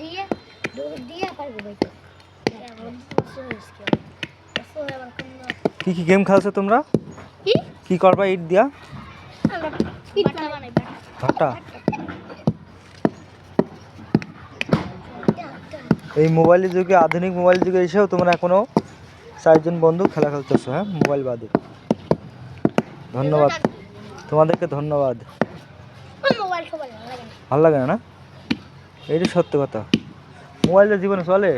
দিয়ে দৌড় দিয়ে পারবো ভাইকে কি কি গেম খেলছো তোমরা? কি করবা ইট দিয়া? ভাটা। এই মোবাইলের যুগে, আধুনিক মোবাইল যুগে এসেও তোমরা এখনো 4 জন বন্ধু খেলা খেলতেছো, হ্যাঁ, মোবাইল বাদে। ধন্যবাদ তোমাদেরকে, ধন্যবাদ। ভালো লাগে না? এইটা সত্য কথা। মোবাইলটা জীবনে চলে।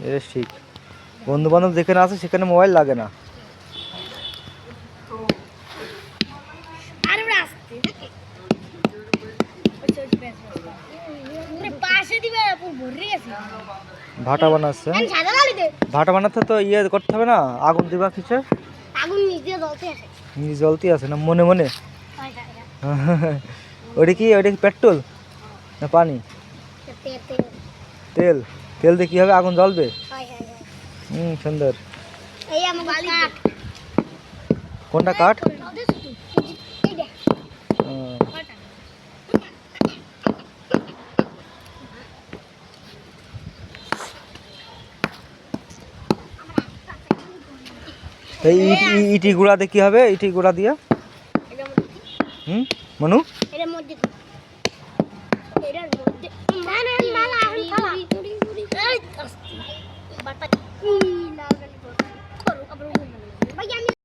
এটা ঠিক। বন্ধু বান্ধব যেখানে আছে সেখানে মোবাইল লাগে না। ভাটা বানাচ্ছে, ভাটা বানাতে তো ইয়ে করতে হবে না? আগুন দিবা কিসে? নিজে জ্বলতে আছে না মনে মনে? ওটা কি পেট্রোল না পানি? তেল। তেল দিয়ে কি হবে? আগুন জ্বলবে। সুন্দর। কোনটা কাঠ? এই ইটি গুঁড়া দিয়ে কি হবে? ইটি গুঁড়া দিয়া মনু